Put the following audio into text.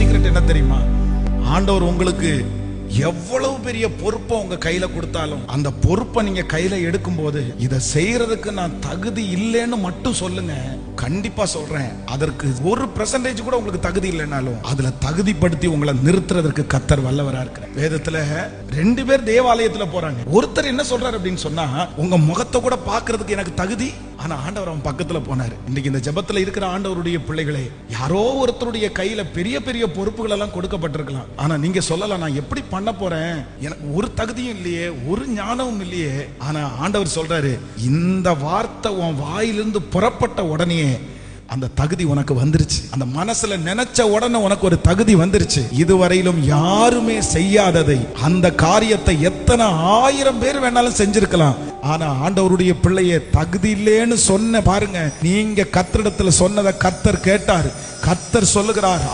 Secret என்ன தெரியுமா? ஆண்டவர் உங்களுக்கு எவ்வளவு பெரிய பொறுப்பை உங்க கையில கொடுத்தாலும் அந்த பொறுப்பை நீங்க கையில எடுக்கும் போது இதை செய்யறதுக்கு நான் தகுதி இல்லைன்னு மட்டும் சொல்லுங்க. கண்டிப்பா சொல்றேன், அதற்கு 1% கூட உங்களுக்கு தகுதி இல்லைனாலும் அதுல தகுதிப்படுத்தி உங்களை நிறுத்துறதுக்கு கர்த்தர் வல்லவரா இருக்கிறார். வேதத்துல 2 பேர் தேவாலயத்துல போறாங்க. ஒருத்தர் என்ன சொல்றாரு அப்படின்னு சொன்னா, உங்க முகத்தை கூட பாக்குறதுக்கு எனக்கு தகுதி, ஆனா ஆண்டவர் அவன் பக்கத்துல போனாரு. இன்னைக்கு இந்த ஜெபத்துல இருக்கிற ஆண்டவருடைய பிள்ளைகளே, யாரோ ஒருத்தருடைய கையில பெரிய பெரிய பொறுப்புகள் எல்லாம் கொடுக்கப்பட்டிருக்கலாம். ஆனா நீங்க சொல்லலாம், நான் எப்படி பண்ண போறேன், எனக்கு ஒரு தகுதியும் இல்லையே, ஒரு ஞானமும் இல்லையே. ஆனா ஆண்டவர் சொல்றாரு, இந்த வார்த்தை உன் வாயிலிருந்து புறப்பட்ட உடனே அந்த தகுதி உனக்கு வந்துருச்சு. அந்த மனசுல நினைச்ச உடனே உனக்கு ஒரு தகுதி வந்துருச்சு. இதுவரையிலும் யாருமே செய்யாததை, அந்த காரியத்தை எத்தனை 1000 பேர் வேணாலும் செஞ்சிருக்கலாம். ஆனா ஆண்டவருடைய பிள்ளைய தகுதி இல்லைன்னு சொன்ன பாருங்க, நீங்க கர்த்தரிடத்துல சொன்னதை கர்த்தர் கேட்டார். கர்த்தர் சொல்லுகிறார்,